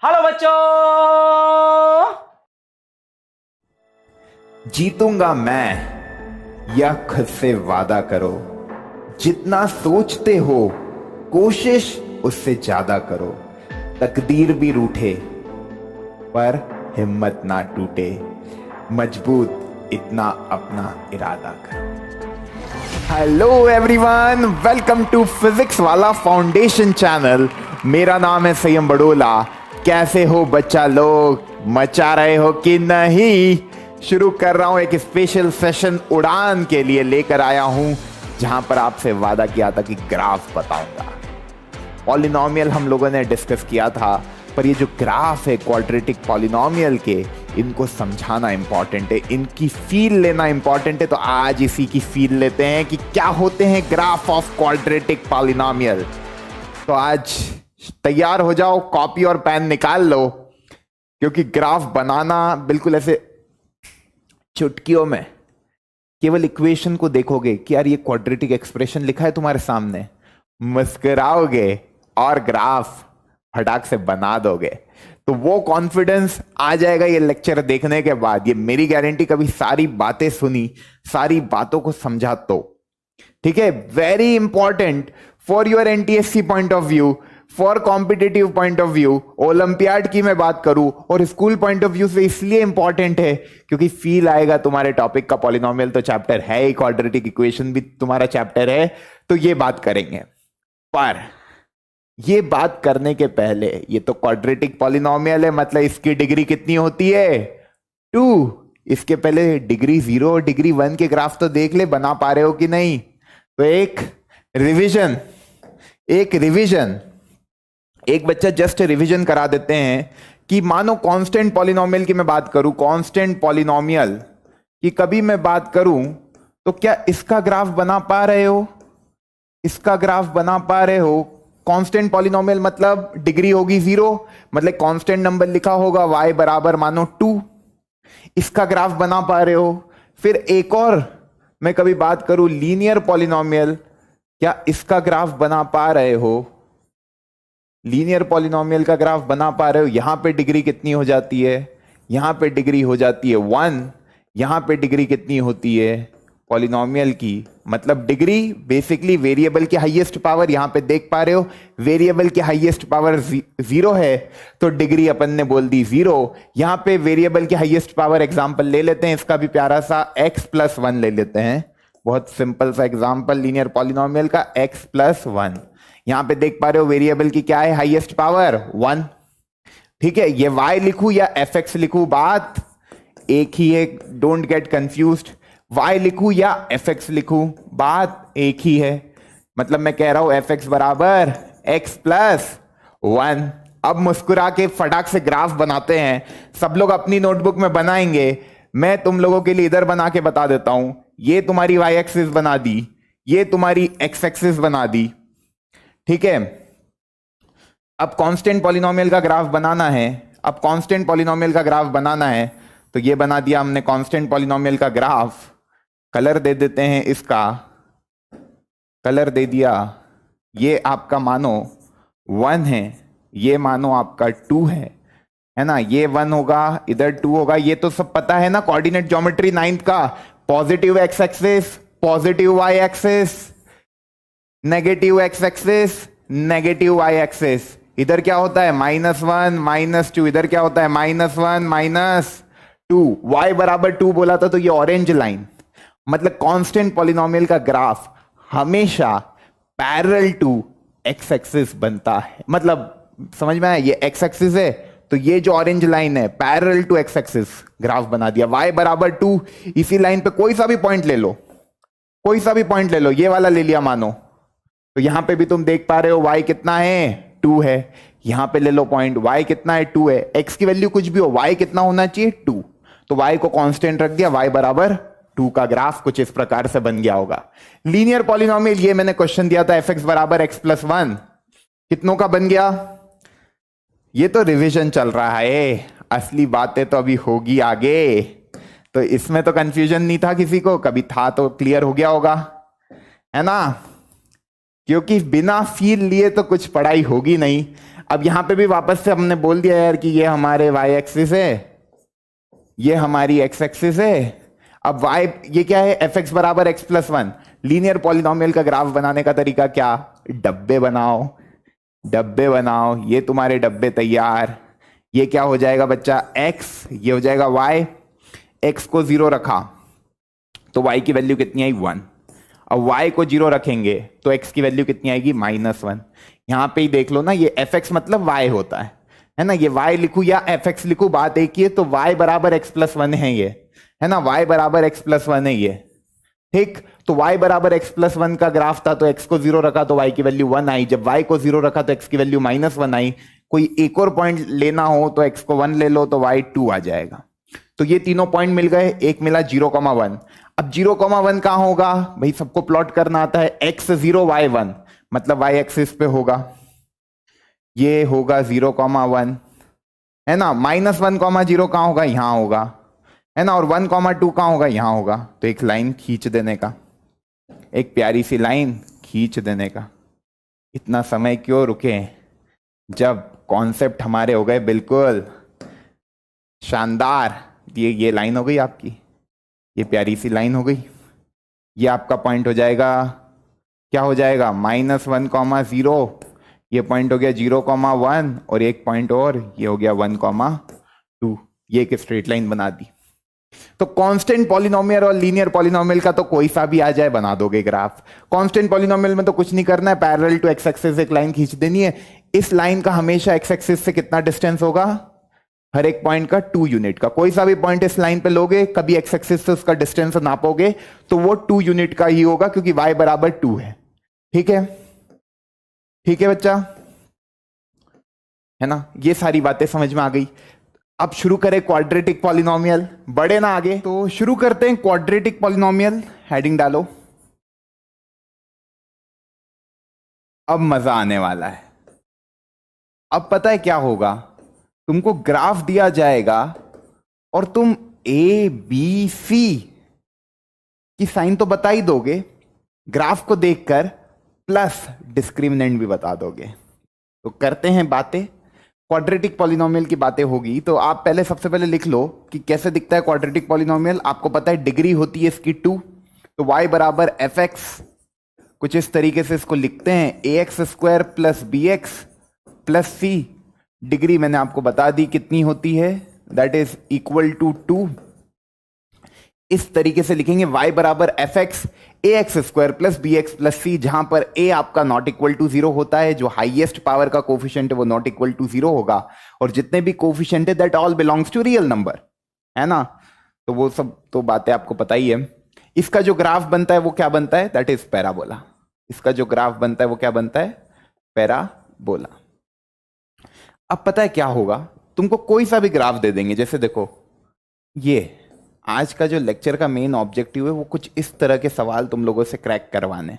Hello बच्चों। जीतूंगा मैं, यह खुद से वादा करो। जितना सोचते हो कोशिश उससे ज्यादा करो। तकदीर भी रूठे पर हिम्मत ना टूटे। मजबूत इतना अपना इरादा करो। Hello everyone, welcome to physics वाला फाउंडेशन चैनल। मेरा नाम है सयम बड़ोला। कैसे हो बच्चा लोग, मचा रहे हो कि नहीं? शुरू कर रहा हूं एक स्पेशल सेशन उड़ान के लिए लेकर आया हूं, जहां पर आपसे वादा किया था कि ग्राफ बताऊंगा। पॉलिनोमियल हम लोगों ने डिस्कस किया था, पर ये जो ग्राफ है क्वाड्रेटिक पॉलिनोमियल के, इनको समझाना इंपॉर्टेंट है, इनकी फील लेना इंपॉर्टेंट है। तो आज इसी की फील लेते हैं कि क्या होते हैं ग्राफ ऑफ क्वाड्रेटिक पॉलिनोमियल। तो आज तैयार हो जाओ, कॉपी और पेन निकाल लो, क्योंकि ग्राफ बनाना बिल्कुल ऐसे चुटकियों में, केवल इक्वेशन को देखोगे कि यार ये क्वाड्रेटिक एक्सप्रेशन लिखा है तुम्हारे सामने, मुस्कुराओगे और ग्राफ फटाक से बना दोगे। तो वो कॉन्फिडेंस आ जाएगा ये लेक्चर देखने के बाद। ये मेरी गारंटी, कभी सारी बातें सुनी, सारी बातों को समझा तो ठीक है। Very important for your NTSC point of view, for competitive point of view, olympiad की मैं बात करूं और स्कूल पॉइंट ऑफ व्यू से इसलिए इंपॉर्टेंट है क्योंकि फील आएगा तुम्हारे टॉपिक का। पॉलिनोमियल तो चैप्टर है ही, क्वाड्रेटिक इक्वेशन भी तुम्हारा चैप्टर है, तो ये बात करेंगे। पर ये बात करने के पहले, ये तो क्वाड्रेटिक पॉलिनोमियल है, मतलब इसकी डिग्री कितनी होती है? 2। इसके पहले डिग्री 0 और डिग्री 1 के ग्राफ तो देख ले, बना पा रहे हो कि नहीं? तो एक रिवीजन, एक बच्चा जस्ट रिवीजन करा देते हैं कि मानो कांस्टेंट पॉलिनोमियल की मैं बात करूं, कांस्टेंट पॉलिनोमियल की कभी मैं बात करूं, तो क्या इसका ग्राफ बना पा रहे हो? इसका ग्राफ बना पा रहे हो? कांस्टेंट पॉलिनोमियल मतलब डिग्री होगी 0, मतलब कांस्टेंट नंबर लिखा होगा y बराबर मानो 2। इसका ग्राफ बना पा रहे हो? फिर एक और मैं कभी बात करूं लीनियर पॉलिनोमियल, क्या इसका ग्राफ बना पा रहे हो? लीनियर पॉलिनोमियल का ग्राफ बना पा रहे हो? यहां पे डिग्री कितनी हो जाती है? यहां पे डिग्री हो जाती है 1। यहां पे डिग्री कितनी होती है पॉलिनोमियल की? मतलब डिग्री बेसिकली वेरिएबल की हाईएस्ट पावर, यहां पे देख पा रहे हो वेरिएबल की हाईएस्ट पावर 0 है, तो डिग्री अपन ने बोल दी 0। यहां पे वेरिएबल की हाईएस्ट पावर एग्जांपल ले लेते हैं, इसका भी प्यारा सा x+1 ले लेते हैं। बहुत सिंपल सा एग्जांपल लीनियर पॉलिनोमियल का, x+1। यहां पे देख पा रहे हो वेरिएबल की क्या है हाईएस्ट पावर? 1। ठीक है, ये y लिखूं या fx लिखूं, बात एक ही है, डोंट गेट कंफ्यूज्ड। y लिखूं या fx लिखूं, बात एक ही है। मतलब मैं कह रहा हूं fx बराबर x+1। अब मुस्कुरा के फटाक से ग्राफ बनाते हैं। सब लोग अपनी नोटबुक में बनाएंगे, मैं तुम लोगों के लिए इधर बना के बता देता हूं। ये तुम्हारी y एक्सिस बना दी, ये तुम्हारी x एक्सिस बना दी, ठीक है। अब कांस्टेंट पॉलिनोमियल का ग्राफ बनाना है, तो ये बना दिया हमने कांस्टेंट पॉलिनोमियल का ग्राफ। कलर दे देते हैं, इसका कलर दे दिया। ये आपका मानो 1 है, ये मानो आपका 2 है ना? ये 1 होगा, इधर 2 होगा। ये तो सब पता है ना, कोऑर्डिनेट ज्योमेट्री 9th का। Positive x axis, positive y axis, negative x axis, negative y axis. इधर क्या होता है? -1 -2। इधर क्या होता है? -1 -2। y बराबर 2 बोला था, तो ये ऑरेंज लाइन मतलब कांस्टेंट पॉलिनोमियल का ग्राफ हमेशा पैरेलल टू x एक्सिस बनता है। मतलब समझ में आया? ये x एक्सिस है, तो ये जो ऑरेंज लाइन है parallel to x axis graph बना दिया। y बराबर 2, इसी लाइन पे कोई सा भी पॉइंट ले लो, ये वाला ले लिया मानो, तो यहां पे भी तुम देख पा रहे हो y कितना है? 2 है। यहां पे ले लो पॉइंट, y कितना है? 2 है। x की वैल्यू कुछ भी हो, y कितना होना चाहिए? 2। तो y को कांस्टेंट रख दिया, y बराबर 2 का ग्राफ कुछ इस प्रकार से बन गया होगा। लीनियर पॉलिनोमियल, ये मैंने क्वेश्चन दिया था, fx बराबर x+1 कितनों का बन गया? ये तो रिवीजन चल रहा है, असली बातें तो अभी होगी आगे। तो इसमें तो कंफ्यूजन नहीं था किसी को, कभी था तो क्लियर हो गया होगा, है ना? क्योंकि बिना फील लिए तो कुछ पढ़ाई होगी नहीं। अब यहां पे भी वापस से हमने बोल दिया यार कि ये हमारे वाई एक्सिस है, ये हमारी एक्स एक्सिस है। अब वाई ये क्या है, एफ एक्स बराबर x plus one. Linear polynomial का ग्राफ बनाने का तरीका क्या, डब्बे बनाओ, डब्बे बनाओ, ये तुम्हारे डब्बे तैयार। ये क्या हो जाएगा बच्चा, एक्स, ये हो जाएगा वाई। एक्स को 0 रखा तो वाई की वैल्यू कितनी आई, 1। अब वाई को 0 रखेंगे तो एक्स की वैल्यू कितनी आएगी, -1। यहां पे ही देख लो ना, ये एफ एक्स मतलब वाई होता है ना। ये वाई लिखू या एफ एक्स लिखू बात एक ही है। तो वाई बराबर एक्स प्लस वन है ये, है ना, वाई बराबर एक्स प्लस वन है ये, ठीक। तो y बराबर एक्स प्लस वन का ग्राफ था, तो x को 0 रखा तो y की वैल्यू 1 आई। जब y को 0 रखा तो x की वैल्यू -1 आई। कोई एक और पॉइंट लेना हो तो x को 1 ले लो तो y 2 आ जाएगा। तो ये तीनों पॉइंट मिल गए, एक मिला 0,1। अब 0,1 कहां होगा भाई, सबको प्लॉट करना आता है। x0 y1 मतलब y एक्सिस पे होगा, ये होगा 0,1, है ना। -1,0 कहां होगा, यहां होगा, है ना। और 1,2 कहां होगा, यहां होगा। तो एक लाइन खींच देने का, एक प्यारी सी लाइन खींच देने का। इतना समय क्यों रुके, जब कॉन्सेप्ट हमारे हो गए बिल्कुल शानदार। ये लाइन हो गई आपकी, ये प्यारी सी लाइन हो गई। ये आपका पॉइंट हो जाएगा, क्या हो जाएगा, -1,0। ये पॉइंट हो गया 0,1 और एक पॉइंट और ये हो गया 1,2। ये एक स्ट्रेट लाइन बना दी। तो कांस्टेंट पॉलिनोमियल और लीनियर पॉलिनोमियल का तो कोई सा भी आ जाए बना दोगे ग्राफ। कांस्टेंट पॉलिनोमियल में तो कुछ नहीं करना है, पैरेलल टू एक्स एक्सिस एक लाइन खींच देनी है। इस लाइन का हमेशा एक्स एक्सिस से कितना डिस्टेंस होगा, हर एक पॉइंट का 2 यूनिट का। कोई सा भी पॉइंट इस लाइन पे लोगे, कभी एक्स एक्सिस से उसका डिस्टेंस नापोगे तो वो 2 यूनिट का ही होगा, क्योंकि y बराबर 2 है। ठीक है, ठीक है बच्चा, है ना। ये सारी बातें समझ में आ गई। अब शुरू करें क्वाड्रेटिक पॉलिनोमियल, बढ़े ना आगे। तो शुरू करते हैं क्वाड्रेटिक पॉलिनोमियल, हेडिंग डालो। अब मजा आने वाला है। अब पता है क्या होगा, तुमको ग्राफ दिया जाएगा और तुम ए बी सी की साइन तो बता ही दोगे, ग्राफ को देखकर प्लस डिस्क्रिमिनेंट भी बता दोगे। तो करते हैं बातें, क्वाड्रेटिक पॉलिनोमियल की बातें होगी। तो आप पहले सबसे पहले लिख लो कि कैसे दिखता है क्वाड्रेटिक पॉलिनोमियल। आपको पता है डिग्री होती है इसकी 2, तो y बराबर एफ एक्स, कुछ इस तरीके से इसको लिखते हैं, A X square plus B X plus C. Degree मैंने आपको बता दी कितनी होती है, दैट इज इक्वल टू 2। इस तरीके से लिखेंगे y बराबर F X A X square plus B X plus C, जहां पर a आपका नॉट इक्वल टू 0 होता है, जो हाईएस्ट पावर का कोफिशिएंट है वो नॉट इक्वल टू 0 होगा, और जितने भी कोफिशिएंट है that all belongs to real number, है ना। तो वो सब तो बातें आपको पता ही है। इसका जो ग्राफ बनता है वो क्या बनता है, दैट इज पैराबोला। इसका जो ग्राफ बनता है वो क्या बनता है, पैराबोला। अब पता है क्या होगा, तुमको कोई सा भी ग्राफ दे देंगे, जैसे देखो ये आज का जो लेक्चर का मेन ऑब्जेक्टिव है वो कुछ इस तरह के सवाल तुम लोगों से क्रैक करवाने।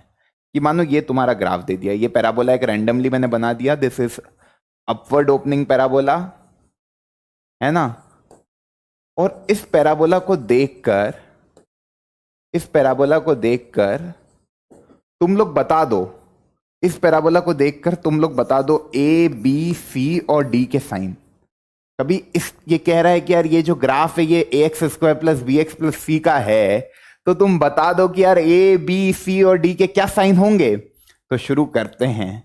कि मानो ये तुम्हारा ग्राफ दे दिया, ये पैराबोला एक रैंडमली मैंने बना दिया, this is upward opening parabola, है ना। और इस पैराबोला को देखकर, इस पैराबोला को देखकर तुम लोग बता दो, इस पैराबोला को देखकर तुम लोग बता दो ए बी सी और डी के साइन। कभी इस ये कह रहा है कि यार ये जो ग्राफ है ये A X square plus B X plus C का है, तो तुम बता दो कि यार ए बी सी और डी के क्या साइन होंगे। तो शुरू करते हैं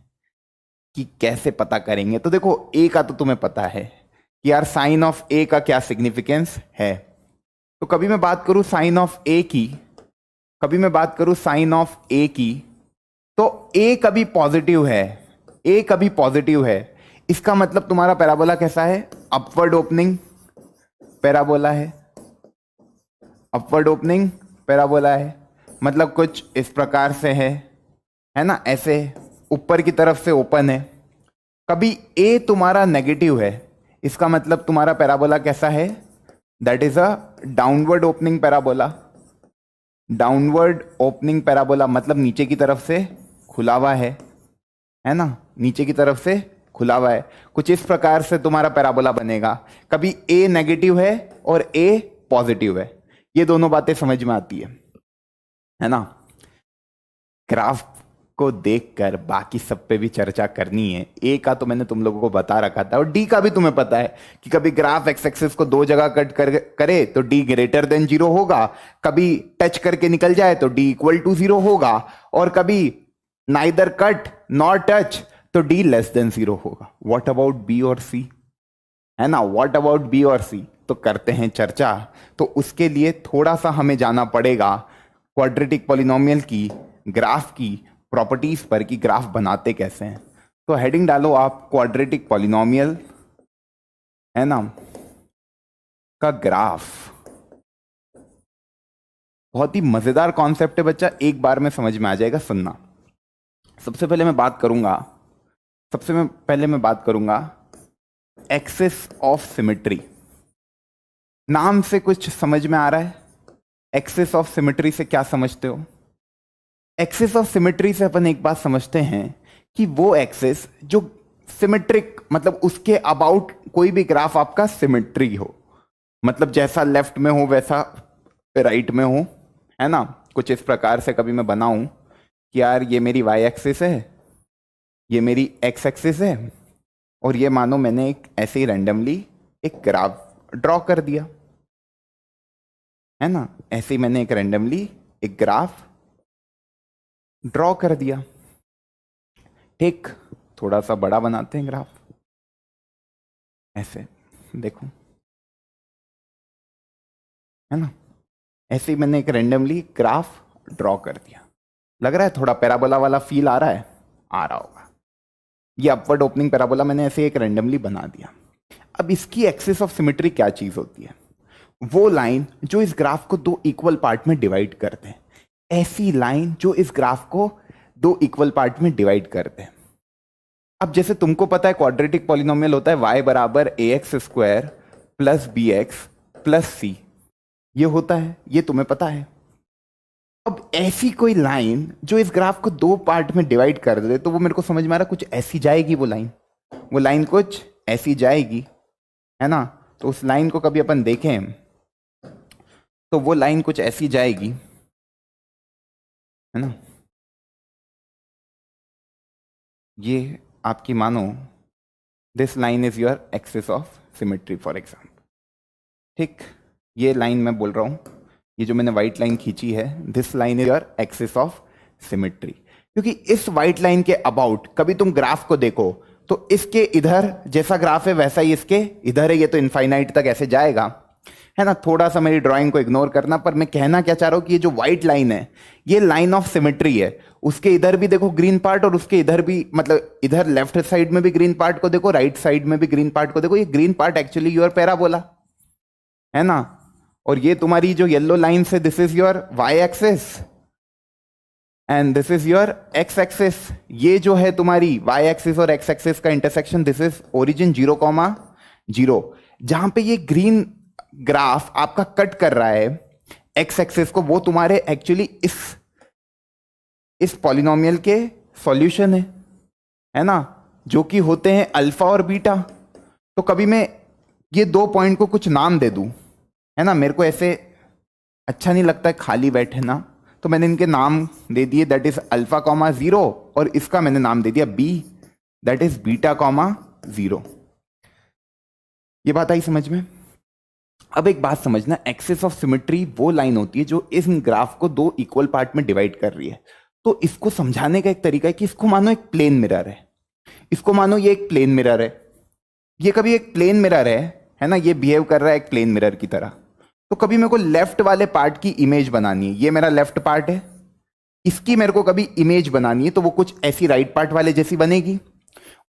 कि कैसे पता करेंगे। तो देखो ए का तो तुम्हें पता है कि यार साइन ऑफ ए का क्या सिग्निफिकेंस है। तो कभी मैं बात करूं साइन ऑफ ए की, कभी मैं बात करूं साइन ऑफ ए की, तो ए कभी पॉजिटिव है, ए कभी पॉजिटिव है। इसका मतलब तुम्हारा पैराबोला कैसा है, अपवर्ड ओपनिंग पैराबोला है, अपवर्ड ओपनिंग पैराबोला है। मतलब कुछ इस प्रकार से है ना, ऐसे ऊपर की तरफ से ओपन है। कभी ए तुम्हारा नेगेटिव है, इसका मतलब तुम्हारा पैराबोला कैसा है, that is a downward opening parabola. Downward opening parabola मतलब नीचे की तरफ से खुला हुआ है ना, नीचे की तरफ से खुला हुआ है। कुछ इस प्रकार से तुम्हारा पैराबोला बनेगा। कभी ए नेगेटिव है और ए पॉजिटिव है, ये दोनों बातें समझ में आती है ना। ग्राफ को देखकर बाकी सब पे भी चर्चा करनी है। ए का तो मैंने तुम लोगों को बता रखा था, और डी का भी तुम्हें पता है कि कभी ग्राफ एक्स एक्सिस को दो जगह कट करे तो डी ग्रेटर देन जीरो होगा, कभी टच करके निकल जाए तो डी इक्वल टू जीरो होगा, और कभी नाइदर कट नॉर टच तो डी लेस देन जीरो होगा। व्हाट अबाउट बी और सी, है ना, व्हाट अबाउट बी और सी? तो करते हैं चर्चा। तो उसके लिए थोड़ा सा हमें जाना पड़ेगा क्वाड्रेटिक पॉलिनोमियल की ग्राफ की प्रॉपर्टीज पर, कि ग्राफ बनाते कैसे हैं। तो हेडिंग डालो आप, क्वाड्रेटिक पॉलिनोमियल, है ना, का ग्राफ। बहुत ही मजेदार कॉन्सेप्ट है बच्चा, एक बार में समझ में आ जाएगा, सुनना। सबसे पहले मैं बात करूंगा एक्सिस ऑफ सिमेट्री। नाम से कुछ समझ में आ रहा है? एक्सिस ऑफ सिमेट्री से क्या समझते हो? एक्सिस ऑफ सिमेट्री से अपन एक बात समझते हैं कि वो एक्सिस जो सिमेट्रिक, मतलब उसके अबाउट कोई भी ग्राफ आपका सिमेट्री हो, मतलब जैसा लेफ्ट में हो वैसा राइट में हो, है ना। कुछ इस प्रकार से कभी मैं बनाऊं कि यार ये मेरी वाई एक्सिस है, ये मेरी एक्स एक्सिस है, और ये मानो मैंने एक ऐसे ही रैंडमली एक ग्राफ ड्रॉ कर दिया, है ना। ऐसे ही मैंने एक रैंडमली एक ग्राफ ड्रॉ कर दिया। ठीक, थोड़ा सा बड़ा बनाते हैं ग्राफ, ऐसे देखो, है ना। ऐसे ही मैंने एक रैंडमली ग्राफ ड्रॉ कर दिया। लग रहा है थोड़ा पैराबोला वाला फील आ रहा है? आ रहा होगा। ये अपवर्ड ओपनिंग पैराबोला मैंने ऐसे एक रैंडमली बना दिया। अब इसकी एक्सिस ऑफ सिमेट्री क्या चीज होती है? वो लाइन जो इस ग्राफ को दो इक्वल पार्ट में डिवाइड करते हैं, ऐसी लाइन जो इस ग्राफ को दो इक्वल पार्ट में डिवाइड करते हैं। अब जैसे तुमको पता है क्वाड्रेटिक पॉलिनोमियल होता है y बराबर A X square plus B X plus C, ये होता है, ये तुम्हें पता है। अब ऐसी कोई लाइन जो इस ग्राफ को दो पार्ट में डिवाइड कर दे, तो वो मेरे को समझ में आ रहा कुछ ऐसी जाएगी, वो लाइन कुछ ऐसी जाएगी, है ना। तो उस लाइन को कभी अपन देखें तो वो लाइन कुछ ऐसी जाएगी, है ना। ये आपकी मानो this line is your axis of symmetry for example. ठीक, ये लाइन मैं बोल रहा हूं, ये जो मैंने व्हाइट लाइन खींची है, this line is your axis of symmetry. क्योंकि इस व्हाइट लाइन के अबाउट कभी तुम ग्राफ को देखो तो इसके इधर जैसा ग्राफ है वैसा ही इसके इधर है, ये तो इनफाइनाइट तक ऐसे जाएगा, है ना। थोड़ा सा मेरी ड्राइंग को इग्नोर करना, पर मैं कहना क्या चाह रहा हूं कि ये जो व्हाइट लाइन है ये लाइन ऑफ सिमेट्री है। उसके इधर भी देखो ग्रीन पार्ट, और उसके इधर भी, मतलब इधर लेफ्ट साइड में भी ग्रीन पार्ट को देखो, राइट साइड में भी ग्रीन पार्ट को देखो। ये green part actually your parabola, है ना। और ये तुम्हारी जो येलो लाइन से, this is your Y axis and this is your X axis. ये जो है तुम्हारी वाई एक्सिस और एक्स एक्सिस का इंटरसेक्शन, दिस इज ओरिजिन 0,0। जहां पे ये ग्रीन ग्राफ आपका कट कर रहा है एक्स एक्सिस को, वो तुम्हारे एक्चुअली इस पॉलिनोमियल के सॉल्यूशन है ना, जो कि होते हैं अल्फा और बीटा। तो कभी मैं ये दो पॉइंट को कुछ नाम दे दूं, है ना, मेरे को ऐसे अच्छा नहीं लगता है खाली बैठे ना, तो मैंने इनके नाम दे दिए, दैट इज अल्फा कॉमा 0, और इसका मैंने नाम दे दिया B, that is beta comma 0। ये बात आई समझ में? अब एक बात समझना, एक्सिस ऑफ सिमेट्री वो लाइन होती है जो इस ग्राफ को दो इक्वल पार्ट में डिवाइड कर रही है। तो इसको समझाने का एक तरीका है कि इसको मानो एक प्लेन मिरर है, इसको मानो ये एक प्लेन मिरर है, ये कभी एक प्लेन मिरर है ना, ये बिहेव कर रहा है एक प्लेन मिरर की तरह। तो कभी मेरे को लेफ्ट वाले पार्ट की इमेज बनानी है, ये मेरा लेफ्ट पार्ट है, इसकी मेरे को कभी इमेज बनानी है, तो वो कुछ ऐसी राइट पार्ट वाले जैसी बनेगी।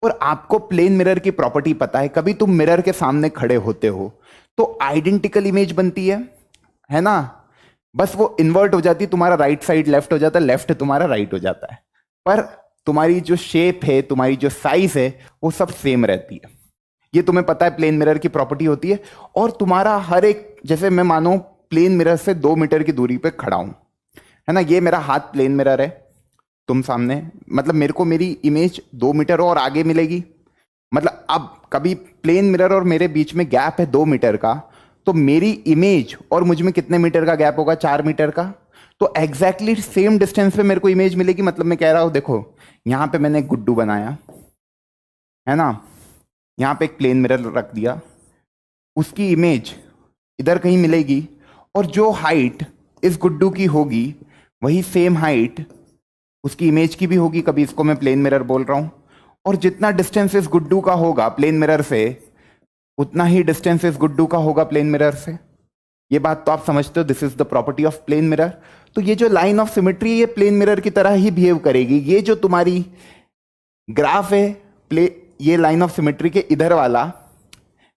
और आपको प्लेन मिरर की प्रॉपर्टी पता है, कभी तुम मिरर के सामने खड़े होते हो तो आइडेंटिकल इमेज बनती है ना, बस वो इन्वर्ट हो जाती है, तुम्हारा राइट साइड लेफ्ट हो जाता है, लेफ्ट तुम्हारा राइट हो जाता है, पर तुम्हारी जो शेप है, तुम्हारी जो साइज है, वो सब सेम रहती है। ये तुम्हें पता है प्लेन मिरर की प्रॉपर्टी होती है। और तुम्हारा हर एक, जैसे मैं मानो प्लेन मिरर से 2 मीटर की दूरी पे खड़ा हूं, है ना, ये मेरा हाथ प्लेन मिरर है, तुम सामने, मतलब मेरे को मेरी इमेज 2 मीटर और आगे मिलेगी। मतलब अब कभी प्लेन मिरर और मेरे बीच में गैप है 2 मीटर का, तो मेरी इमेज और मुझ में कितने मीटर का गैप होगा? 4 मीटर का। तो एग्जैक्टली सेम डिस्टेंस पे मेरे को इमेज मिलेगी। मतलब मैं कह रहा हूं देखो, यहां पे मैंने एक गुड्डू बनाया है ना, यहां पे एक प्लेन मिरर रख दिया, उसकी इमेज इधर कहीं मिलेगी, और जो हाइट इस गुड्डू की होगी वही सेम हाइट उसकी इमेज की भी होगी। कभी इसको मैं प्लेन मिरर बोल रहा हूं, और जितना डिस्टेंस इस गुड्डू का होगा प्लेन मिरर से, उतना ही डिस्टेंस इस गुड्डू का होगा प्लेन मिरर से। ये बात तो आप समझते हो, this is the property of plane mirror. तो ये जो लाइन ऑफ सिमेट्री ये प्लेन मिरर की तरह ही बिहेव करेगी। ये जो तुम्हारी ग्राफ है ये लाइन ऑफ सिमेट्री के इधर वाला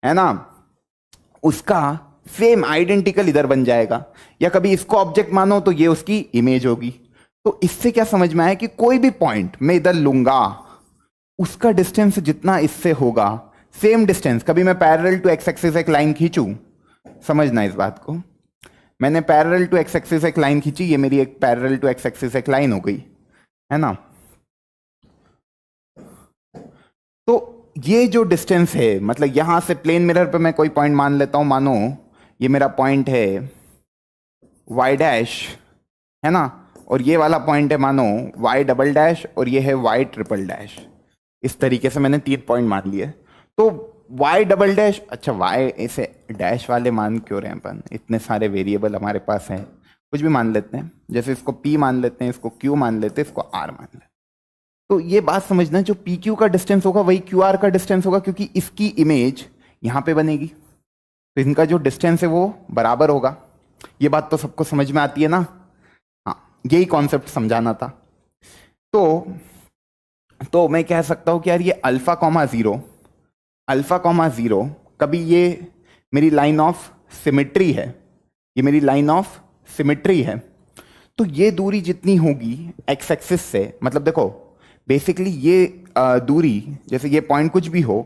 है ना, उसका सेम आइडेंटिकल इधर बन जाएगा। या कभी इसको ऑब्जेक्ट मानो तो ये उसकी इमेज होगी। तो इससे क्या समझ में आया कि कोई भी पॉइंट मैं इधर लूंगा, उसका डिस्टेंस जितना इससे होगा, सेम डिस्टेंस। कभी मैं पैरेलल टू एक्स एक्सिस एक लाइन खींचूं, समझना इस बात को, मैंने पैरेलल टू एक्स एक्सिस एक लाइन खींची, ये मेरी एक पैरेलल टू एक्स एक्सिस एक लाइन हो गई है ना। तो ये जो डिस्टेंस है, मतलब यहां से प्लेन मिरर पे मैं कोई पॉइंट मान लेता हूं, मानो ये मेरा पॉइंट है y डैश है ना, और ये वाला पॉइंट है मानो y डबल डैश, और ये है y ट्रिपल डैश। इस तरीके से मैंने 3 पॉइंट मान लिए। तो y डबल डैश, अच्छा y इसे डैश वाले मान क्यों रहे हैं अपन, इतने सारे वेरिएबल हमारे पास हैं, कुछ भी मान लेते हैं, जैसे इसको p मान लेते हैं, इसको q मान लेते हैं, इसको r मान लेते हैं। तो ये बात समझना, जो पी क्यू का डिस्टेंस होगा वही क्यू आर का डिस्टेंस होगा, क्योंकि इसकी इमेज यहां पे बनेगी, तो इनका जो डिस्टेंस है वो बराबर होगा। ये बात तो सबको समझ में आती है ना। हाँ, यही कॉन्सेप्ट समझाना था। तो मैं कह सकता हूं कि यार ये अल्फा कॉमा जीरो, कभी ये मेरी लाइन ऑफ सिमेट्री है, ये मेरी लाइन ऑफ सिमेट्री है। तो ये दूरी जितनी होगी एक्स एक्सिस से, मतलब देखो बेसिकली ये दूरी, जैसे ये पॉइंट कुछ भी हो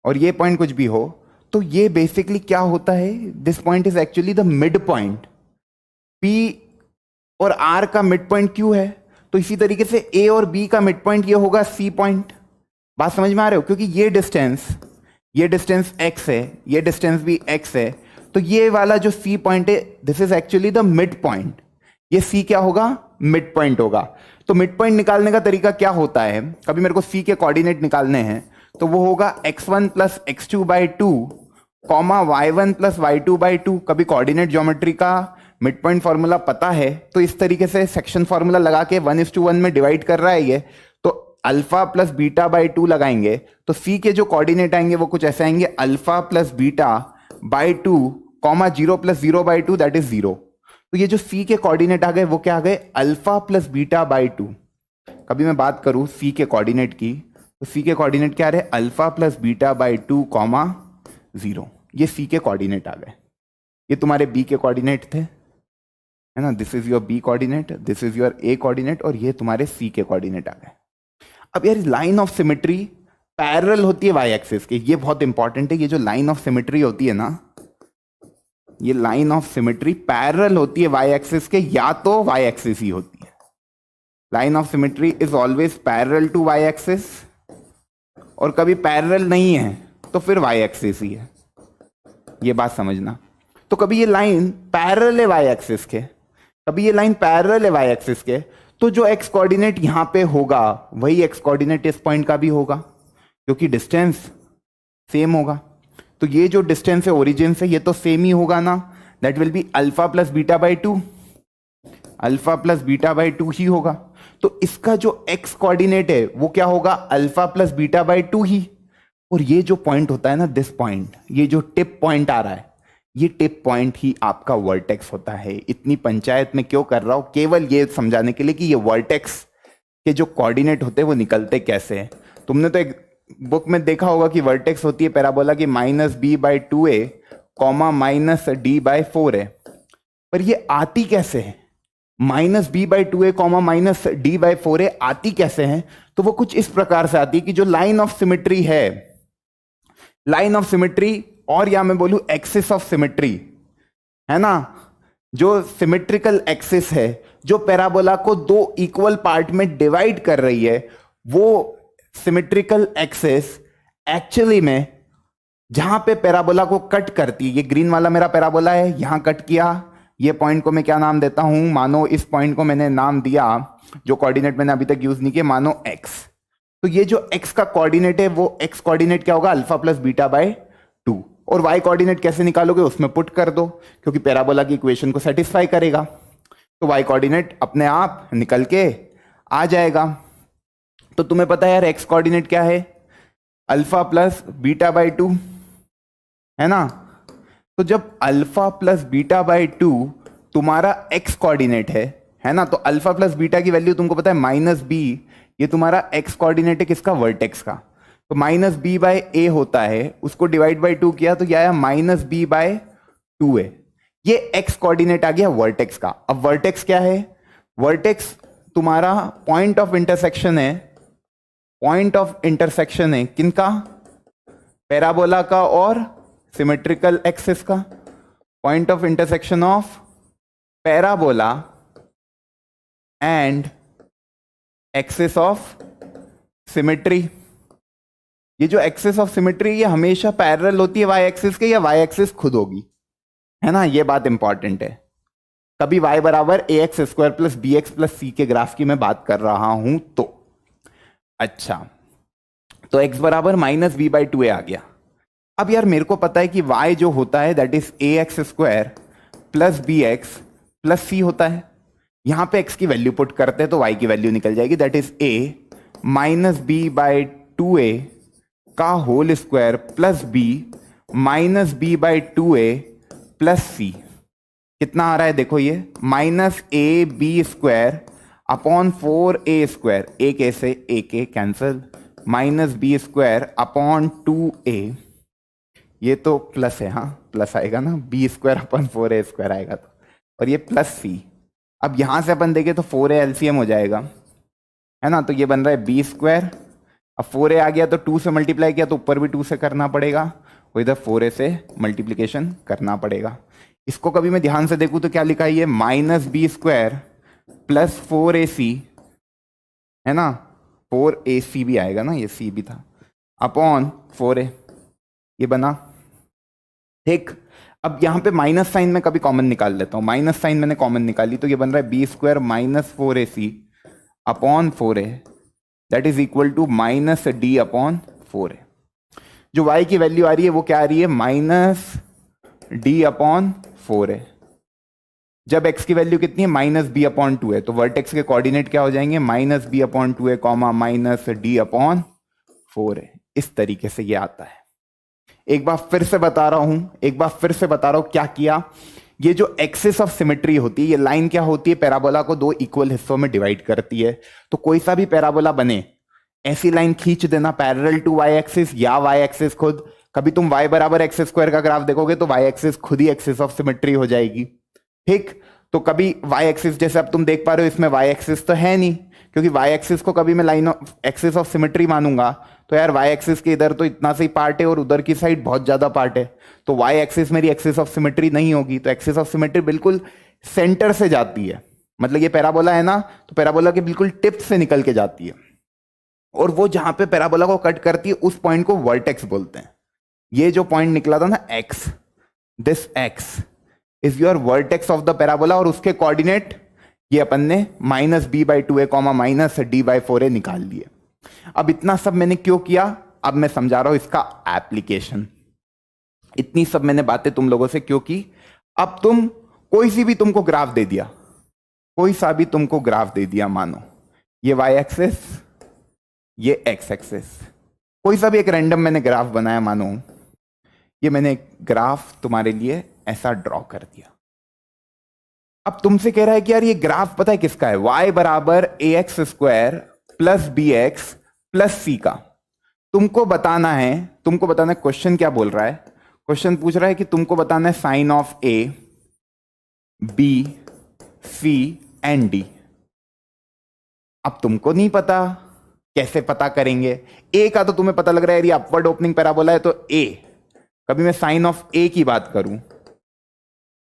और ये पॉइंट कुछ भी हो, तो ये बेसिकली क्या होता है, this point is actually the mid point. P और आर का मिड पॉइंट क्यू है, तो इसी तरीके से ए और बी का मिड पॉइंट ये होगा सी पॉइंट। बात समझ में आ रहे हो, क्योंकि ये डिस्टेंस एक्स है, ये डिस्टेंस भी एक्स है, तो ये वाला जो सी पॉइंट है this is actually the mid point. ये सी क्या होगा, मिड पॉइंट होगा। तो मिड पॉइंट निकालने का तरीका क्या होता है, कभी मेरे को सी के कोऑर्डिनेट निकालने हैं तो वो होगा x1 plus x2 by two comma y1 plus y2 by two. कभी कोऑर्डिनेट ज्योमेट्री का मिड पॉइंट फॉर्मूला पता है तो इस तरीके से सेक्शन फॉर्मूला लगा के 1:1 में डिवाइड कर रहा है ये, तो alpha plus beta by to लगाएंगे तो सी के जो कोऑर्डिनेट आएंगे वो कुछ ऐसे आएंगे, alpha plus beta by two comma 0 plus 0 by two that is 0। तो ये जो सी के कोऑर्डिनेट आ गए वो क्या आ गए, alpha plus beta by to. कभी मैं बात करूं सी के कोऑर्डिनेट की, तो सी के कोऑर्डिनेट क्या रहे, alpha plus beta by two comma 0। ये सी के कोऑर्डिनेट आ गए। ये तुम्हारे बी के कोऑर्डिनेट थे है ना, this is your B coordinate, this is your A coordinate, और ये तुम्हारे सी के कोऑर्डिनेट आ गए। अब यार लाइन ऑफ सिमेट्री पैरेलल होती है वाई एक्सिस के, ये बहुत इंपॉर्टेंट है। ये जो लाइन ऑफ सिमेट्री होती है ना, ये लाइन ऑफ सिमेट्री पैरेलल होती है वाई एक्सिस के, या तो वाई एक्सिस ही होती है। Line of symmetry is always parallel to Y axis, और कभी पैरेलल नहीं है तो फिर वाई एक्सिस ही है, ये बात समझना। तो कभी ये लाइन पैरेलल है वाई एक्सिस के, कभी ये लाइन पैरेलल है वाई एक्सिस के, तो जो एक्स कोऑर्डिनेट यहां पे होगा वही एक्स कोऑर्डिनेट इस पॉइंट का भी होगा, क्योंकि डिस्टेंस सेम होगा। तो ये जो डिस्टेंस है ओरिजिन से, ये तो सेम ही होगा ना, that will be alpha plus beta by two, alpha plus beta by two ही होगा। तो इसका जो एक्स कोऑर्डिनेट है वो क्या होगा, alpha plus beta by two ही। और ये जो पॉइंट होता है ना, दिस पॉइंट, ये जो टिप पॉइंट आ रहा है, ये टिप पॉइंट ही आपका वर्टेक्स होता है। इतनी पंचायत में क्यों कर रहा हूं, केवल ये समझाने के लिए कि ये वर्टेक्स के जो कोऑर्डिनेट होते हैं वो निकलते कैसे हैं। तुमने तो एक बुक में देखा होगा कि वर्टेक्स होती है पैराबोला की minus B by two A comma minus D by four है, पर ये आती कैसे है, minus B by two A comma minus D by four A आती कैसे है, तो वो कुछ इस प्रकार से आती है कि जो लाइन ऑफ सिमेट्री है, लाइन ऑफ सिमेट्री, और या मैं बोलूं एक्सिस ऑफ सिमेट्री है ना, जो सिमेट्रिकल एक्सिस है जो पैराबोला को दो इक्वल पार्ट में डिवाइड कर रही है, वो सिमेट्रिकल एक्सिस एक्चुअली में जहां पे पैराबोला को कट करती है, ये ग्रीन वाला मेरा पैराबोला है, यहां कट किया, ये पॉइंट को मैं क्या नाम देता हूं, मानो इस पॉइंट को मैंने नाम दिया, जो कोऑर्डिनेट मैंने अभी तक यूज नहीं किया, मानो x। तो ये जो x का कोऑर्डिनेट है वो x कोऑर्डिनेट क्या होगा, अल्फा प्लस बीटा बाय 2। और y कोऑर्डिनेट कैसे निकालोगे, उसमें पुट कर दो, क्योंकि पैराबोला की इक्वेशन को सेटिस्फाई करेगा। तो y कोऑर्डिनेट अपने आप निकल के आ जाएगा। तो तुम्हें पता है यार x कोऑर्डिनेट क्या है, अल्फा प्लस बीटा बाय 2, है ना। तो जब अल्फा प्लस बीटा बाय 2 तुम्हारा x कोऑर्डिनेट है ना, तो अल्फा प्लस बीटा की वैल्यू तुमको पता है -b, ये तुम्हारा x कोऑर्डिनेट है किसका, वर्टेक्स का। तो -b बाय a होता है, उसको डिवाइड बाय 2 किया तो क्या आया, -b बाय 2a। ये x कोऑर्डिनेट आ गया वर्टेक्स का। अब वर्टेक्स क्या है, वर्टेक्स तुम्हारा पॉइंट ऑफ इंटरसेक्शन है, पॉइंट ऑफ इंटरसेक्शन है किनका, पैराबोला का और सिमेट्रिकल एक्सिस का। Point of intersection of parabola and axis of symmetry. ये जो एक्सिस ऑफ सिमेट्री ये हमेशा पैरेलल होती है वाई एक्सिस के, या वाई एक्सिस खुद होगी, है ना, ये बात इंपॉर्टेंट है। कभी y बराबर A X square plus B X plus C के ग्राफ की मैं बात कर रहा हूं तो। अच्छा, तो x बराबर -b/2a आ गया। अब यार मेरे को पता है कि y जो होता है that is A X square plus B X plus C होता है। यहां पे x की वैल्यू पुट करते हैं तो y की वैल्यू निकल जाएगी, दैट इज a -b/2a का whole square plus b -b/2a plus C. कितना आ रहा है देखो, ये -ab² अपॉन 4a स्क्वायर, एक a से एक a cancel, -b² upon 2a, ये तो प्लस है, हाँ प्लस आएगा ना, b² अपॉन 4a स्क्वायर आएगा तो, और ये प्लस c। अब यहां से अपन देखें तो 4a एलसीएम हो जाएगा, है ना, तो ये बन रहा है b²। अब 4a आ गया तो 2 से मल्टीप्लाई किया तो ऊपर भी 2 से करना पड़ेगा, और इधर 4a से मल्टीप्लीकेशन करना पड़ेगा। इसको कभी मैं ध्यान से देखूं तो क्या लिखा है, ये -b² प्लस 4ac, है ना, 4ac भी आएगा ना, ये c भी था, अपॉन 4a, ये बना, ठीक। अब यहां पे माइनस साइन में कभी कॉमन निकाल लेता हूं, माइनस साइन मैंने कॉमन निकाली तो ये बन रहा है b² minus 4ac upon 4a, that is equal to -d upon 4a। जो y की वैल्यू आ रही है वो क्या आ रही है, -d अपॉन 4a। जब x की वैल्यू कितनी है, -b अपॉन 2 है, तो वर्टेक्स के कोऑर्डिनेट क्या हो जाएंगे, -b upon 2a comma -d upon 4a। इस तरीके से ये आता है। एक बार फिर से बता रहा हूं, क्या किया, ये जो एक्सिस ऑफ सिमेट्री होती है, ये लाइन क्या होती है, पैराबोला को 2 इक्वल हिस्सों में डिवाइड करती है। तो कोई सा भी पैराबोला बने, ऐसी लाइन खींच देना पैरेलल टू वाई एक्सिस या वाई एक्सिस खुद। कभी तुम y बराबर एक्स स्क्वायर का ग्राफ देखोगे तो y एक्सिस खुद ही एक्सिस ऑफ सिमेट्री हो जाएगी, ठीक। तो कभी y एक्सिस, जैसे अब तुम देख पा रहे हो इसमें y एक्सिस तो है नहीं, क्योंकि y एक्सिस को कभी मैं line of axis of symmetry मानूंगा तो यार y एक्सिस के इधर तो इतना सा ही पार्ट है और उधर की साइड बहुत ज्यादा पार्ट है, तो y एक्सिस मेरी एक्सिस ऑफ सिमेट्री नहीं होगी। तो एक्सिस ऑफ सिमेट्री बिल्कुल सेंटर से जाती है, मतलब ये पैराबोला है ना, तो पैराबोला के बिल्कुल टिप से निकल के जाती है, और वो जहां पे पैराबोला को कट करती है उस पॉइंट को वर्टेक्स बोलते हैं। ये जो पॉइंट निकला था ना x, this x is your vertex of the parabola, और उसके कोऑर्डिनेट ये अपन ने -b/2a -d/4a निकाल लिए। अब इतना सब मैंने क्यों किया, अब मैं समझा रहा हूं इसका एप्लीकेशन। इतनी सब मैंने बातें तुम लोगों से क्यों की, अब तुम कोई सी भी तुमको ग्राफ दे दिया, कोई सा भी तुमको ग्राफ दे दिया, मानो ये y एक्सिस, ये x एक्सिस, कोई सा भी एक रैंडम मैंने ग्राफ बनाया, मानो ये मैंने एक ग्राफ तुम्हारे लिए ऐसा ड्रॉ कर दिया। अब तुमसे कह रहा है कि यार ये ग्राफ पता है किसका है, y बराबर A X square plus B X plus C का। तुमको बताना है, क्वेश्चन क्या बोल रहा है, क्वेश्चन पूछ रहा है कि तुमको बताना है sign of A B C and D. अब तुमको नहीं पता, कैसे पता करेंगे, ए का तो तुम्हें पता लग रहा है ये अपवर्ड ओपनिंग पैराबोला है तो ए। कभी मैं साइन ऑफ ए की बात करूं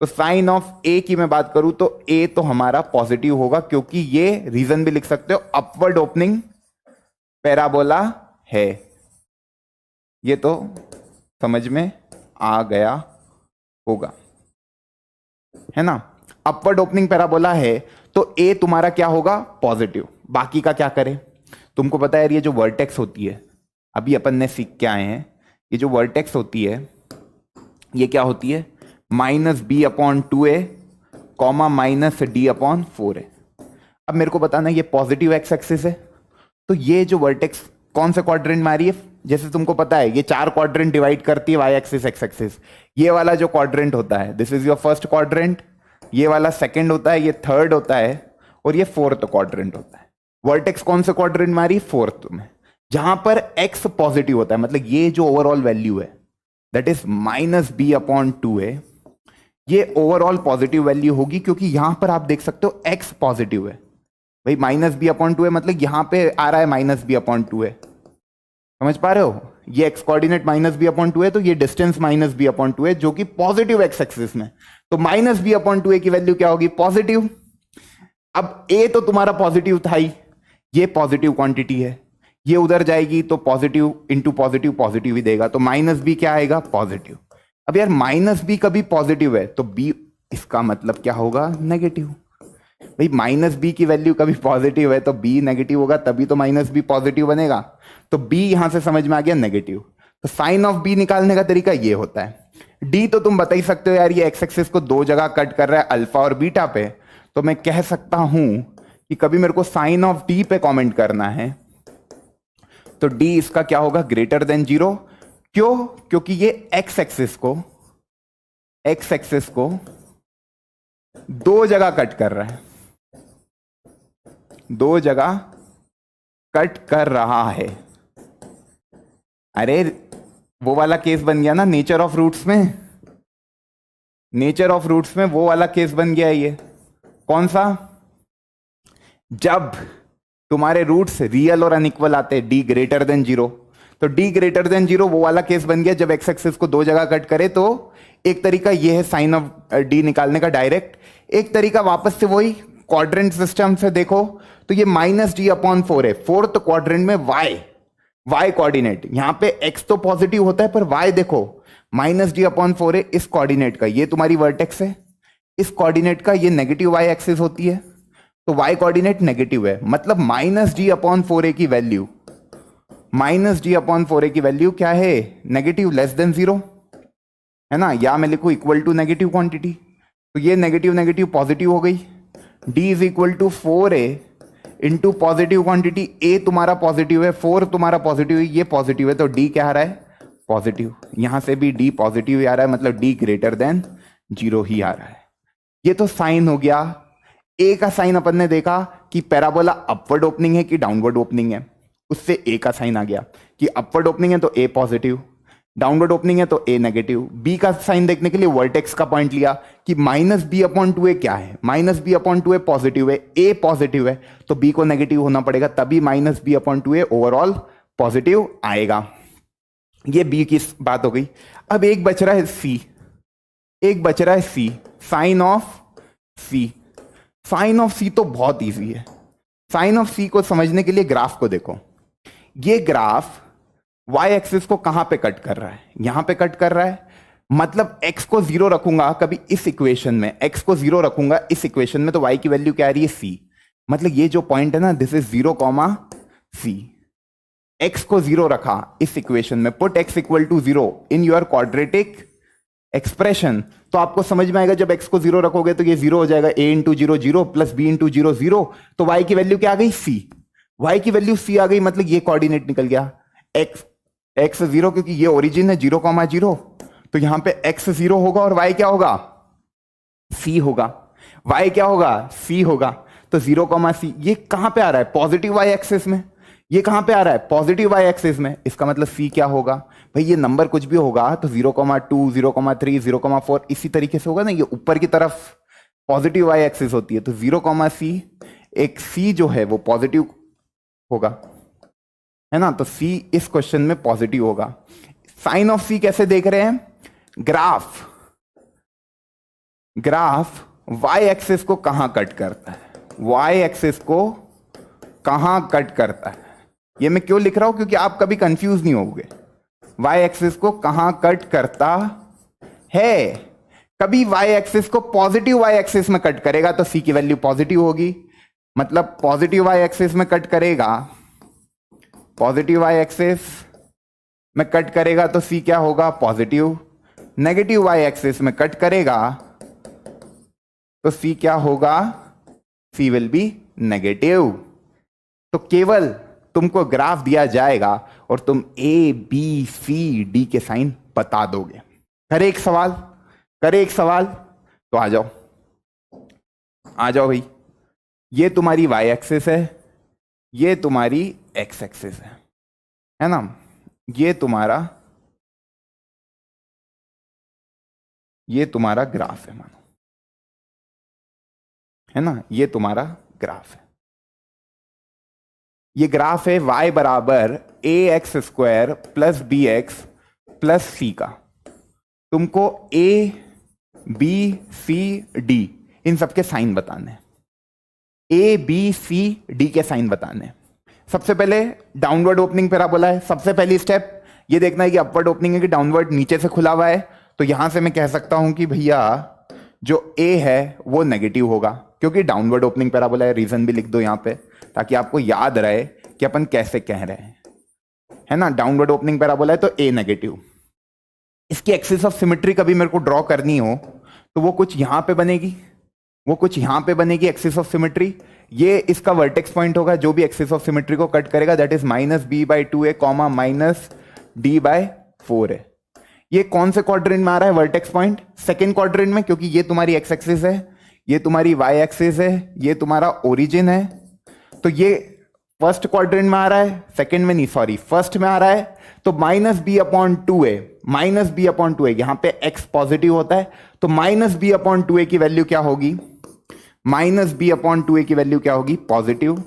तो साइन ऑफ ए की मैं बात करूं तो ए तो हमारा पॉजिटिव होगा, क्योंकि ये रीजन भी लिख सकते हो अपवर्ड ओपनिंग पैराबोला है। ये तो समझ में आ गया होगा, है ना। अपवर्ड ओपनिंग पैराबोला है तो ए तुम्हारा क्या होगा, पॉजिटिव। बाकी का क्या करें, तुमको पता है यार ये जो वर्टेक्स होती है, अभी अपन ने सीख के आए हैं, ये जो वर्टेक्स होती है ये क्या होती है, -b/2a कॉमा -d/4a। अब मेरे को बताना ये पॉजिटिव एक्स एक्सिस है, तो ये जो वर्टेक्स कौन से क्वाड्रेंट में आ रही है, जैसे तुमको पता है ये 4 क्वाड्रेंट डिवाइड करती है, वाई एक्सिस एक्स एक्सिस। ये वाला जो क्वाड्रेंट होता है this is your first quadrant, ये वाला सेकंड होता है, ये थर्ड होता है, और ये फोर्थ क्वाड्रेंट होता है। वर्टेक्स कौन से क्वाड्रेंट में आ रही है, फोर्थ में, जहां पर एक्स पॉजिटिव होता है, मतलब ये जो ओवरऑल वैल्यू है दैट इज -b/2a, ये ओवरऑल पॉजिटिव वैल्यू होगी, क्योंकि यहां पर आप देख सकते हो एक्स पॉजिटिव है भाई। -b/2a मतलब यहां पे आ रहा है -b/2a, समझ पा रहे हो, ये एक्स कोऑर्डिनेट -b/2a, तो ये डिस्टेंस -b/2a जो कि पॉजिटिव एक्स एक्सिस में, तो -b/2a की वैल्यू क्या होगी, पॉजिटिव। अब ए तो तुम्हारा पॉजिटिव था ही, ये पॉजिटिव क्वांटिटी है, ये उधर जाएगी तो पॉजिटिव इंटू पॉजिटिव पॉजिटिव ही देगा, तो -b क्या आएगा, पॉजिटिव। अब यार -b कभी पॉजिटिव है तो b इसका मतलब क्या होगा, नेगेटिव। भाई -b की वैल्यू कभी पॉजिटिव है तो b नेगेटिव होगा, तभी तो -b पॉजिटिव बनेगा, तो b यहां से समझ में आ गया नेगेटिव। तो साइन ऑफ b निकालने का तरीका ये होता है। d तो तुम बता ही सकते हो यार, ये एक्स एक्सिस को 2 जगह कट कर रहा है, अल्फा और बीटा पे, तो मैं कह सकता हूं कि कभी मेरे को साइन ऑफ d पे कमेंट करना है तो d इसका क्या होगा, ग्रेटर देन 0। क्यों, क्योंकि ये एक्स एक्सिस को 2 जगह कट कर रहा है, 2 जगह कट कर रहा है। अरे वो वाला केस बन गया ना नेचर ऑफ रूट्स में, नेचर ऑफ रूट्स में वो वाला केस बन गया है। ये कौन सा, जब तुम्हारे रूट्स रियल और अनइक्वल आते हैं, d ग्रेटर देन 0, तो d ग्रेटर देन 0 वो वाला केस बन गया जब एक्स एक्सिस को 2 जगह कट करे। तो एक तरीका ये है साइन ऑफ d निकालने का डायरेक्ट, एक तरीका वापस से वही क्वाड्रेंट सिस्टम से देखो तो ये -d/4 है, फोर्थ क्वाड्रेंट में y कोऑर्डिनेट, यहां पे x तो पॉजिटिव होता है पर y देखो -d/4 है इस कोऑर्डिनेट का, ये तुम्हारी वर्टेक्स है, इस कोऑर्डिनेट का ये नेगेटिव y एक्सिस होती है, तो y कोऑर्डिनेट नेगेटिव है, मतलब -d/4 की वैल्यू, -d/4 की वैल्यू क्या है, नेगेटिव, लेस देन 0 है ना, या मैं लिखूं इक्वल टू नेगेटिव क्वांटिटी, तो ये नेगेटिव नेगेटिव पॉजिटिव हो गई। d is equal to 4a into positive quantity, a तुम्हारा पॉजिटिव है, 4 तुम्हारा पॉजिटिव है, ये पॉजिटिव है, तो d क्या आ रहा है, पॉजिटिव। यहां से भी d पॉजिटिव ही आ रहा है, मतलब d ग्रेटर देन 0 ही आ रहा है। ये तो साइन हो गया। a का साइन अपन ने देखा कि पैराबोला अपवर्ड ओपनिंग है कि डाउनवर्ड ओपनिंग है, उससे a का साइन आ गया कि अपवर्ड ओपनिंग है तो a पॉजिटिव, डाउनवर्ड ओपनिंग है तो a नेगेटिव। b का साइन देखने के लिए वर्टेक्स का पॉइंट लिया कि -b/2a क्या है, -b/2a पॉजिटिव है, a पॉजिटिव है, तो b को नेगेटिव होना पड़ेगा, तभी -b/2a ओवरऑल पॉजिटिव आएगा। ये b की बात हो गई। अब एक बच रहा है c, एक बच रहा है c, sign of c। Sign of c तो बहुत इजी है। साइन ऑफ c को समझने के लिए ग्राफ को देखो, ये ग्राफ y एक्सिस को कहां पे कट कर रहा है, यहां पे कट कर रहा है, मतलब x को 0 रखूंगा कभी इस इक्वेशन में, x को 0 रखूंगा इस इक्वेशन में, तो y की वैल्यू क्या आ रही है, c, मतलब ये जो पॉइंट है ना दिस इज 0, c। x को 0 रखा इस इक्वेशन में, put x equal to 0 in your quadratic expression, तो आपको समझ में आएगा जब x को 0 रखोगे तो ये 0 हो जाएगा, a into 0 0 plus b into 0 0, तो y की वैल्यू क्या आ गई, c। y की वैल्यू c आ गई, मतलब ये कोऑर्डिनेट निकल गया, x 0, क्योंकि ये ओरिजिन है 0, 0, तो यहां पे x 0 होगा और y क्या होगा, c होगा, y क्या होगा, c होगा, तो 0, c। ये कहां पे आ रहा है, पॉजिटिव y एक्सिस में, ये कहां पे आ रहा है, पॉजिटिव y एक्सिस में, इसका मतलब c क्या होगा, भाई ये नंबर कुछ भी होगा तो 0,2, 0,3, 0,4 इसी तरीके से होगा ना, ये ऊपर की तरफ पॉजिटिव y एक्सिस होती है, तो 0, c, एक c जो है वो पॉजिटिव होगा, है ना, तो c इस क्वेश्चन में पॉजिटिव होगा। साइन ऑफ c कैसे देख रहे हैं, ग्राफ y एक्सिस को कहां कट करता है, y एक्सिस को कहां कट करता है, ये मैं क्यों लिख रहा हूं, क्योंकि आप कभी कंफ्यूज नहीं होगे, y एक्सिस को कहां कट करता है, कभी वाई एक्सिस को पॉजिटिव वाई एक्सिस में कट करेगा तो सी की वैल्यू पॉजिटिव होगी, मतलब पॉजिटिव वाई एक्सिस में कट करेगा, पॉजिटिव वाई एक्सिस में कट करेगा तो सी क्या होगा, पॉजिटिव। नेगेटिव वाई एक्सिस में कट करेगा तो सी क्या होगा, सी विल बी नेगेटिव। तो केवल तुमको ग्राफ दिया जाएगा और तुम ए बी सी डी के साइन बता दोगे। करे एक सवाल, करे एक सवाल, तो आ जाओ, आ जाओ भाई। ये तुम्हारी वाई एक्सिस है, ये तुम्हारी एक्स एक्सिस है ना, ये तुम्हारा ग्राफ है मानो, है ना, ये तुम्हारा ग्राफ है। ये ग्राफ है y बराबर A X square plus B X plus C का। तुमको ए बी सी डी इन सबके साइन बताने, ए बी सी डी के साइन बताने। सबसे पहले डाउनवर्ड ओपनिंग पैराबोला है, सबसे पहली स्टेप ये देखना है कि अपवर्ड ओपनिंग है कि डाउनवर्ड नीचे से खुला हुआ है। तो यहां से मैं कह सकता हूं कि भैया जो ए है वो नेगेटिव होगा, क्योंकि डाउनवर्ड ओपनिंग पैराबोला है। रीजन भी लिख दो यहां पे ताकि आपको याद रहे कि अपन कैसे कह रहे हैं, है ना। डाउनवर्ड ओपनिंग पैराबोला है तो ए नेगेटिव। इसकी एक्सिस ऑफ सिमेट्री कभी मेरे को ड्रॉ करनी हो तो वो कुछ यहां पे बनेगी, वो कुछ यहां पे बनेगी एक्सिस ऑफ सिमेट्री। ये इसका वर्टेक्स पॉइंट होगा जो भी एक्सिस ऑफ सिमेट्री को कट करेगा, that is minus B by two A comma minus D by four है। ये कौन से क्वाड्रेंट में आ रहा है वर्टेक्स पॉइंट, सेकेंड क्वाड्रेंट में, क्योंकि ये तुम्हारी एक्स एक्सिस है, ये तुम्हारी वाई एक्सिस है, ये तुम्हारा ओरिजिन है। तो ये फर्स्ट क्वाड्रेंट में आ रहा है, सेकेंड में नहीं, सॉरी फर्स्ट में आ रहा है। तो minus B upon to A, minus B upon to ए, यहां पे एक्स पॉजिटिव होता है तो माइनस बी अपॉन टू ए की वैल्यू क्या होगी, माइनस बी अपॉन टू ए की वैल्यू क्या होगी, पॉजिटिव।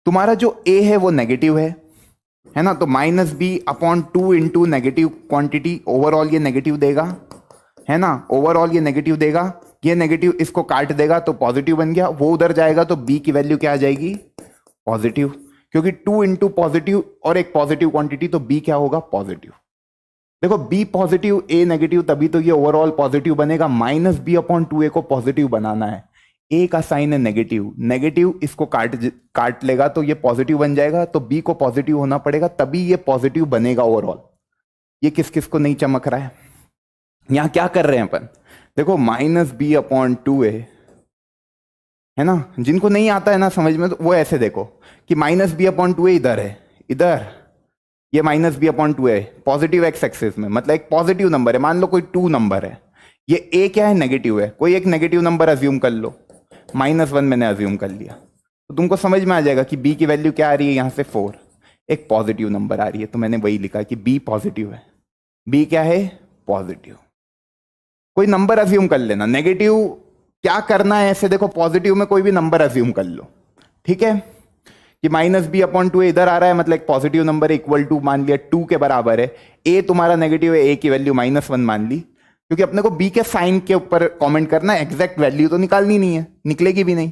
तुम्हारा जो ए है वो नेगेटिव है ना, तो minus B upon two into negative quantity, overall ये नेगेटिव देगा, है ना, ओवरऑल ये नेगेटिव देगा। ये नेगेटिव इसको काट देगा तो पॉजिटिव बन गया, वो उधर जाएगा तो बी की वैल्यू क्या आ जाएगी, पॉजिटिव, क्योंकि टू इंटू पॉजिटिव और एक पॉजिटिव क्वांटिटी, तो बी क्या होगा, पॉजिटिव। देखो बी पॉजिटिव ए नेगेटिव, तभी तो ये ओवरऑल पॉजिटिव बनेगा। माइनस बी अपॉन टू ए को पॉजिटिव बनाना है, ए का साइन है नेगेटिव, नेगेटिव इसको काट लेगा तो ये पॉजिटिव बन जाएगा, तो बी को पॉजिटिव होना पड़ेगा तभी ये पॉजिटिव बनेगा ओवरऑल। ये किस किस को नहीं चमक रहा है, यहां क्या कर रहे हैं अपन, देखो माइनस बी अपॉन टू ए, है ना, जिनको नहीं आता है ना समझ में तो वो ऐसे देखो कि माइनस बी अपॉन टू ए इधर है, इधर ये माइनस बी अपॉन टू है पॉजिटिव एक्स एक्सिस में, मतलब एक पॉजिटिव नंबर है, मान लो कोई टू नंबर है, ये ए क्या है, नेगेटिव है, कोई एक नेगेटिव नंबर अज्यूम कर लो, माइनस वन मैंने अज्यूम कर लिया, तो तुमको समझ में आ जाएगा कि बी की वैल्यू क्या आ रही है, यहां से फोर, एक पॉजिटिव नंबर आ रही है, तो मैंने वही लिखा कि बी पॉजिटिव है, बी क्या है, पॉजिटिव। कोई नंबर अज्यूम कर लेना, नेगेटिव क्या करना है ऐसे, देखो पॉजिटिव में कोई भी नंबर अज्यूम कर लो, ठीक है, कि माइनस बी अपॉन टू इधर आ रहा है, मतलब एक पॉजिटिव नंबर इक्वल टू मान लिया टू के बराबर है, ए तुम्हारा नेगेटिव है, ए की वैल्यू माइनस वन मान ली, क्योंकि अपने को बी के साइन के ऊपर कमेंट करना है, एग्जैक्ट वैल्यू तो निकालनी नहीं है, निकलेगी भी नहीं।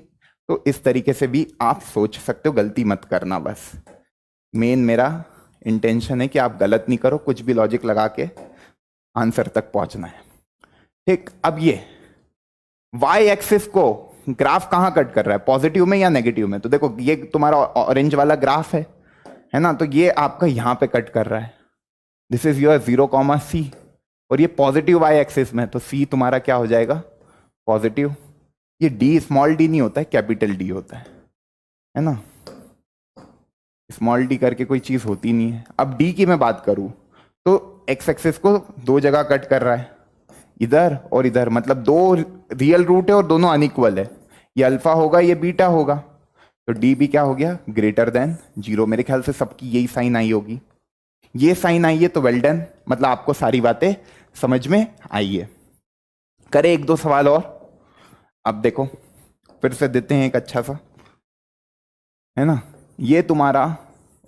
तो इस तरीके से भी आप सोच सकते हो, गलती मत करना, बस मेन मेरा इंटेंशन है कि आप गलत नहीं करो, कुछ भी लॉजिक लगा के आंसर तक पहुंचना है, ठीक। अब ये वाई एक्सिस को ग्राफ कहां कट कर रहा है, पॉजिटिव में या नेगेटिव में, तो देखो ये तुम्हारा ऑरेंज वाला ग्राफ है ना, तो ये आपका यहां पे कट कर रहा है, दिस इज योर 0,c, और ये पॉजिटिव वाई एक्सिस में, तो सी तुम्हारा क्या हो जाएगा, पॉजिटिव। ये डी स्मॉल डी नहीं होता है, कैपिटल डी होता है ना, स्मॉल डी करके कोई चीज होती नहीं है। अब डी की मैं बात करूं तो एक्स एक्सिस को दो जगह कट कर रहा है, इधर और इधर, मतलब दो रियल रूट है और दोनों अनइक्वल है, ये अल्फा होगा ये बीटा होगा, तो डी भी क्या हो गया, ग्रेटर देन जीरो। मेरे ख्याल से सबकी यही साइन आई होगी, ये साइन आई है तो वेल डन, मतलब आपको सारी बातें समझ में आई है। करें एक दो सवाल और, अब देखो फिर से देते हैं एक अच्छा सा, है ना, ये तुम्हारा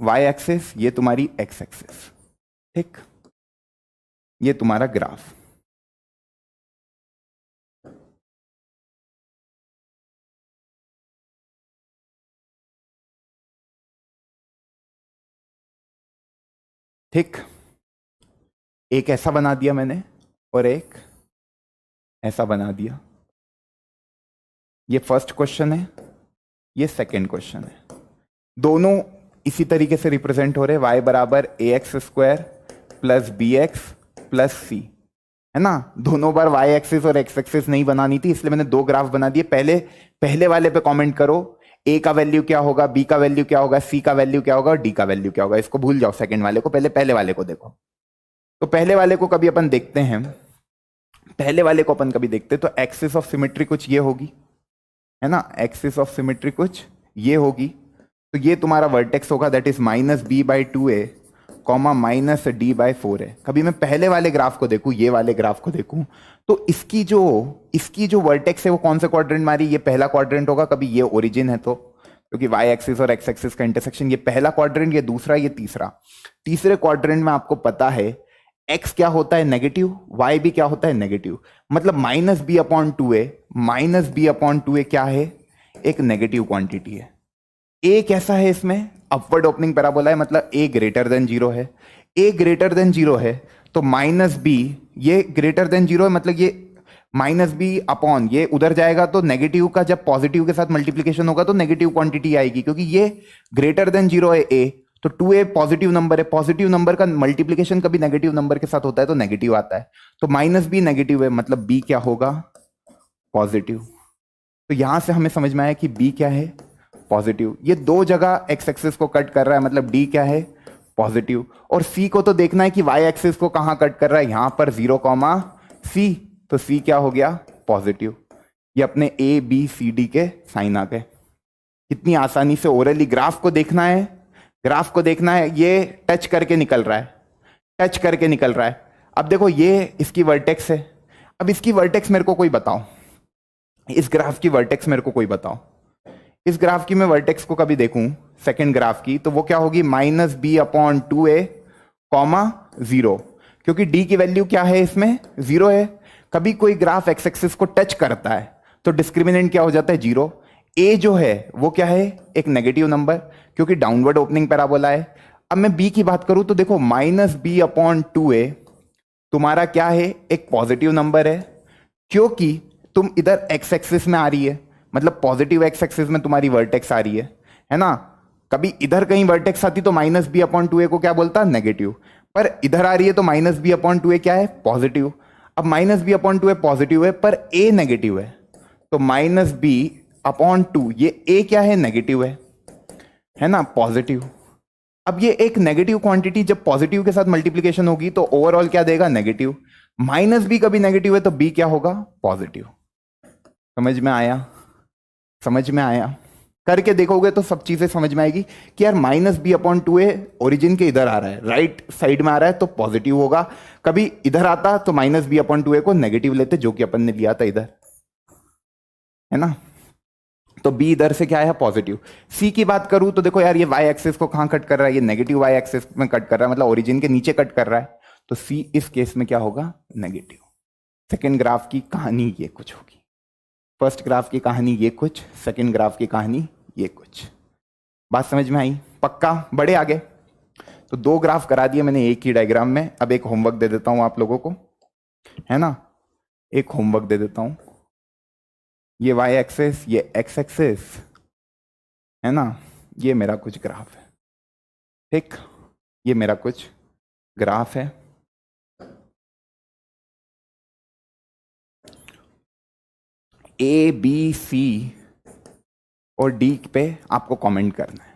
y एक्सिस, ये तुम्हारी x एक्सिस, ठीक, ये तुम्हारा ग्राफ, ठीक, एक ऐसा बना दिया मैंने और एक ऐसा बना दिया। ये फर्स्ट क्वेश्चन है, ये सेकंड क्वेश्चन है। दोनों इसी तरीके से रिप्रेजेंट हो रहे, y बराबर A X square plus B X plus C, है ना। दोनों बार y एक्सिस और x एक्सिस नहीं बनानी थी, इसलिए मैंने दो ग्राफ बना दिए। पहले वाले पे कमेंट करो, a का वैल्यू क्या होगा, b का वैल्यू क्या होगा, c का वैल्यू क्या होगा और d का वैल्यू क्या होगा। इसको भूल जाओ, सेकंड वाले को, पहले वाले को देखो। तो पहले वाले को कभी अपन देखते हैं, पहले वाले को अपन कभी देखते तो एक्सिस ऑफ सिमेट्री कुछ ये होगी, है ना। एक्सिस ऑफ सिमेट्री कुछ ये होगी, तो ये तुम्हारा वर्टेक्स होगा, that is -b/2a comma -d/4 है। कभी मैं पहले वाले ग्राफ को देखूं, ये वाले ग्राफ को देखूं, तो इसकी जो वर्टेक्स है वो कौन सा क्वाड्रेंट मारी, ये पहला क्वाड्रेंट होगा। कभी ये ओरिजिन है तो, क्योंकि y एक्सिस और x एक्सिस का इंटरसेक्शन, ये पहला क्वाड्रेंट, ये दूसरा, ये तीसरा। तीसरे क्वाड्रेंट में आपको पता है x क्या होता है, नेगेटिव, y भी क्या होता है, नेगेटिव। मतलब -b/2a क्या है, एक नेगेटिव क्वांटिटी है। a कैसा है, इसमें अपवर्ड ओपनिंग पैराबोला है, मतलब a ग्रेटर देन 0 है। a ग्रेटर देन 0 है तो -b, ये ग्रेटर देन 0 है, मतलब ये -b/, ये उधर जाएगा तो नेगेटिव का जब पॉजिटिव के साथ मल्टीप्लीकेशन होगा तो नेगेटिव क्वांटिटी आएगी, क्योंकि ये ग्रेटर देन 0 है a, तो 2a पॉजिटिव नंबर है। पॉजिटिव नंबर का मल्टीप्लीकेशन कभी नेगेटिव नंबर के साथ होता है तो नेगेटिव आता है, तो -b नेगेटिव है, मतलब b क्या होगा, पॉजिटिव। तो यहां से हमें समझ में आया कि b क्या है, पॉजिटिव। ये दो जगह x एक्सिस को कट कर रहा है, मतलब d क्या है, पॉजिटिव। और c को तो देखना है कि y एक्सिस को कहां कट कर रहा है, यहां पर 0, c, तो c क्या हो गया, पॉजिटिव। ये अपने a b c d के साइन आ गए। कितनी आसानी से ओरली ग्राफ को देखना है, ग्राफ को देखना है, ये टच करके निकल रहा है, टच करके निकल रहा है। अब देखो ये इसकी वर्टेक्स है, अब इसकी वर्टेक्स मेरे को कोई बताओ, इस ग्राफ की वर्टेक्स मेरे को कोई बताओ। इस ग्राफ की मैं वर्टेक्स को कभी देखूं, सेकंड ग्राफ की, तो वो क्या होगी, -b/2a, 0, क्योंकि d की वैल्यू क्या है, इसमें 0 है। कभी कोई ग्राफ x एक्सिस को टच करता है तो डिस्क्रिमिनेंट क्या हो जाता है, 0। a जो है वो क्या है, एक नेगेटिव नंबर, क्योंकि डाउनवर्ड ओपनिंग पैराबोला है। अब मैं b की बात करूं तो देखो -b/2a तुम्हारा क्या है, एक पॉजिटिव नंबर है, क्योंकि तुम इधर x एक्सिस में आ रही है, मतलब पॉजिटिव x एक्सिस में तुम्हारी वर्टेक्स आ रही है ना। कभी इधर कहीं वर्टेक्स आती तो -b/2a को क्या बोलता, नेगेटिव, पर इधर आ रही है तो -b/2a क्या है, पॉजिटिव। अब -b/2a पॉजिटिव है पर a नेगेटिव है, तो -b/2, ये a क्या है, नेगेटिव है ना, पॉजिटिव। अब ये एक नेगेटिव क्वांटिटी जब पॉजिटिव के साथ मल्टीप्लीकेशन होगी तो ओवरऑल क्या देगा, नेगेटिव। -b कभी नेगेटिव है तो b क्या होगा, पॉजिटिव। समझ में आया, समझ में आया। करके देखोगे तो सब चीजें समझ में आएगी कि यार -b/2a ओरिजिन के इधर आ रहा है, राइट साइड में आ रहा है तो पॉजिटिव होगा। कभी इधर आता तो -b/2a को नेगेटिव लेते, जो कि अपन ने लिया था इधर, है ना। तो b इधर से क्या है, पॉजिटिव। c की बात करूं तो देखो यार, ये y एक्सिस को कहां कट कर रहा है, ये नेगेटिव y एक्सिस में कट कर रहा है, मतलब ओरिजिन के नीचे कट कर रहा है, तो c इस केस में क्या होगा, नेगेटिव। सेकेंड ग्राफ की कहानी ये कुछ होगी, फर्स्ट ग्राफ की कहानी ये कुछ, सेकेंड ग्राफ की कहानी ये कुछ। बात समझ में आई, पक्का, बड़े आगे। तो दो ग्राफ करा दिए मैंने एक ही डायग्राम में। अब एक होमवर्क दे देता हूं आप लोगों को, है ना, एक होमवर्क दे देता हूं। ये y एक्सिस, ये x एक्सिस, है ना, ये मेरा कुछ ग्राफ है, ठीक, ये मेरा कुछ ग्राफ है। A B C और D पे आपको कमेंट करना है,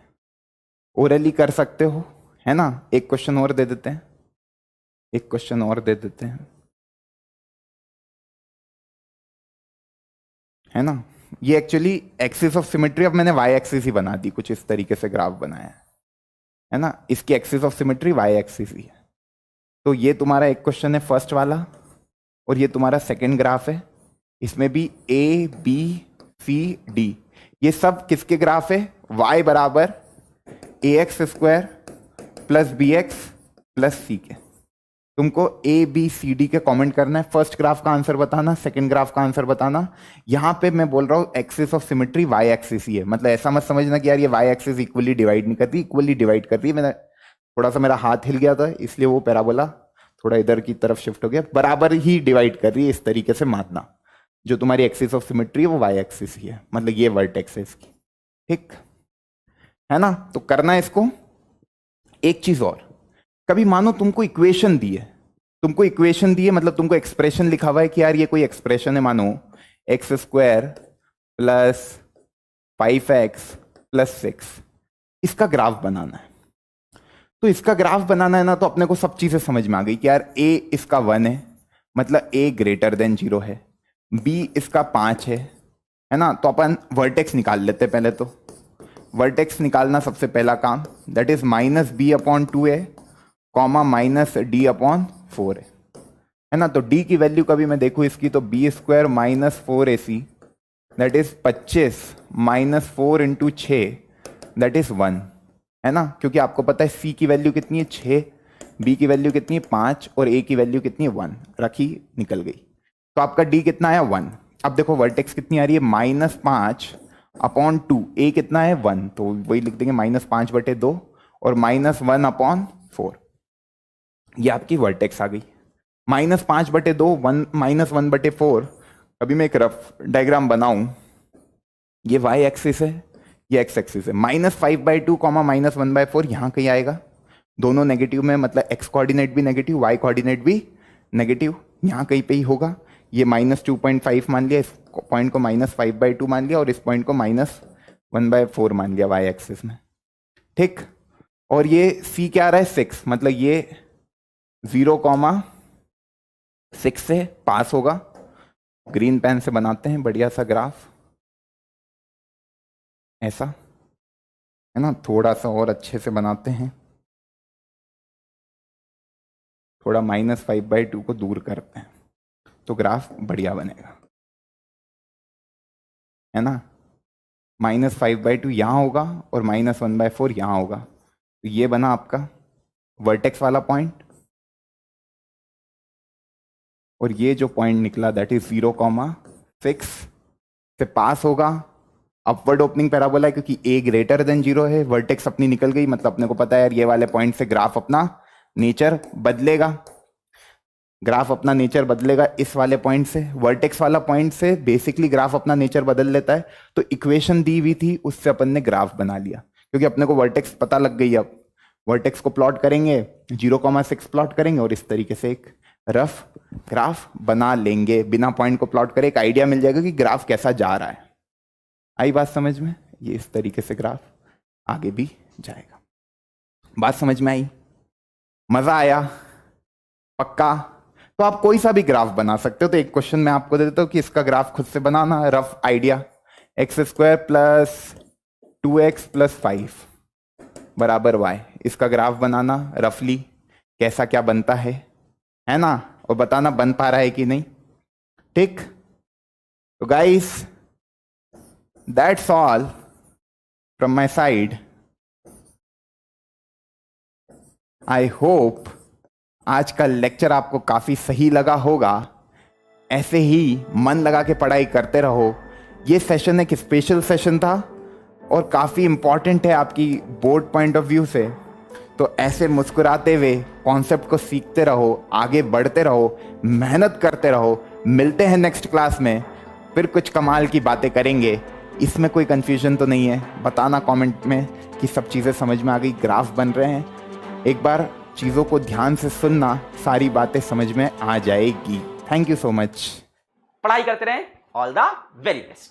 ओरली कर सकते हो, है ना। एक क्वेश्चन और दे देते हैं, एक क्वेश्चन और दे देते हैं, है ना। ये एक्चुअली एक्सिस ऑफ सिमेट्री, अब मैंने y एक्सिस ही बना दी, कुछ इस तरीके से ग्राफ बनाया है ना। इसकी axis of symmetry y axis ही है। तो ये तुम्हारा एक क्वेश्चन है फर्स्ट वाला, और ये तुम्हारा सेकंड ग्राफ है। इसमें भी a b c d, ये सब किसके ग्राफ है, y बराबर ax² plus bx plus c के। तुमको a b c d के कमेंट करना है, फर्स्ट ग्राफ का आंसर बताना, सेकंड ग्राफ का आंसर बताना। यहां पे मैं बोल रहा हूं axis of symmetry y axis ही है, मतलब ऐसा मत समझना कि यार ये y एक्सिस इक्वली डिवाइड नहीं करती, इक्वली डिवाइड करती है। मैंने थोड़ा सा, मेरा हाथ हिल गया था इसलिए वो पैराबोला थोड़ा इधर की तरफ शिफ्ट हो गया, बराबर ही डिवाइड कर रही है, इस तरीके से मानना। जो तुम्हारी एक्सिस ऑफ सिमेट्री है वो वाई एक्सिस ही है, मतलब ये वर्टेक्स है इसकी, ठीक है ना। तो करना है इसको। एक चीज और, कभी मानो तुमको इक्वेशन दी है, मतलब तुमको एक्सप्रेशन लिखा हुआ है कि यार ये कोई एक्सप्रेशन है, मानो x square plus 5x plus 6, इसका ग्राफ बनाना है। तो इसका ग्राफ बनाना है ना, तो अपने को सब चीजें समझ में आ गई कि यार a इसका 1 है, मतलब a ग्रेटर देन 0 है, b इसका 5 है ना। तो अपन वर्टेक्स निकाल लेते हैं पहले। तो वर्टेक्स निकालना सबसे पहला काम, that is -b/2a comma -d/4 है ना। तो d की वैल्यू कभी मैं देखूं इसकी, तो b² - 4ac that is 25 -4 × 6 that is 1 है ना। क्योंकि आपको पता है c की वैल्यू कितनी है 6, b की वैल्यू कितनी है 5 और a की वैल्यू कितनी है 1, रखी निकल गई। तो आपका d कितना आया 1। अब देखो वर्टेक्स कितनी आ रही है -5/2, a कितना है 1, तो वही लिख देंगे -5/2 और -1/4, ये आपकी वर्टेक्स आ गई। -5/2 -1/4, अभी मैं एक रफ डायग्राम बनाऊं, ये y एक्सिस है, ये x एक्सिस है। -5/2 -1/4 यहां कहीं आएगा, दोनों नेगेटिव में, मतलब x कोऑर्डिनेट भी नेगेटिव, y कोऑर्डिनेट भी नेगेटिव, यहां कहीं पे ही होगा। ये -2.5 मान लिया, इस पॉइंट को -5/2 मान लिया और इस पॉइंट को -1/4 मान लिया y एक्सिस में, ठीक। और ये c क्या आ रहा है 6, मतलब ये 0,6 से पास होगा। ग्रीन पेन से बनाते हैं बढ़िया सा ग्राफ, ऐसा है ना, थोड़ा सा और अच्छे से बनाते हैं, थोड़ा -5/2 को दूर करते हैं तो ग्राफ बढ़िया बनेगा, है ना। -5/2 यहां होगा और -1/4 यहां होगा, तो ये बना आपका वर्टेक्स वाला पॉइंट। और ये जो पॉइंट निकला दैट इज 0,6 से पास होगा। अपवर्ड ओपनिंग पैराबोला है क्योंकि a ग्रेटर देन 0 है, वर्टेक्स अपनी निकल गई, मतलब अपने को पता है यार ये वाले पॉइंट से ग्राफ अपना नेचर बदलेगा, ग्राफ अपना नेचर बदलेगा इस वाले पॉइंट से, वर्टेक्स वाला पॉइंट से बेसिकली ग्राफ अपना नेचर बदल लेता है। तो इक्वेशन दी हुई थी उससे अपन ने ग्राफ बना लिया, क्योंकि अपने को वर्टेक्स पता लग गई। अब वर्टेक्स को प्लॉट करेंगे, 0,6 प्लॉट करेंगे और इस तरीके से एक रफ ग्राफ बना लेंगे, बिना पॉइंट को प्लॉट करे एक आइडिया मिल जाएगा कि ग्राफ कैसा जा रहा है। आई बात समझ में? ये इस तरीके से ग्राफ आगे भी जाएगा। बात समझ में आई? मजा आया? पक्का? तो आप कोई सा भी ग्राफ बना सकते हो। तो एक क्वेश्चन मैं आपको दे देता हूं कि इसका ग्राफ खुद से बनाना, रफ आइडिया, x² + 2x + 5 बराबर y, इसका ग्राफ बनाना रफली, कैसा क्या बनता है ना, और बताना बन पा रहा है कि नहीं, ठीक। तो guys that's all from my side. I hope आज का लेक्चर आपको काफी सही लगा होगा। ऐसे ही मन लगा के पढ़ाई करते रहो। ये सेशन एक स्पेशल सेशन था और काफी इंपॉर्टेंट है आपकी बोर्ड पॉइंट ऑफ व्यू से। तो ऐसे मुस्कुराते हुए कॉन्सेप्ट को सीखते रहो, आगे बढ़ते रहो, मेहनत करते रहो। मिलते हैं नेक्स्ट क्लास में, फिर कुछ कमाल की बातें करेंगे। इसमें कोई कंफ्यूजन तो नहीं है? बताना कमेंट में कि सब चीज़ें समझ में आ गई, ग्राफ बन रहे हैं। एक बार चीज़ों को ध्यान से सुनना, सारी बातें समझ में आ जाएगी। Thank you so much. पढ़ाई करते रहें। All the very best.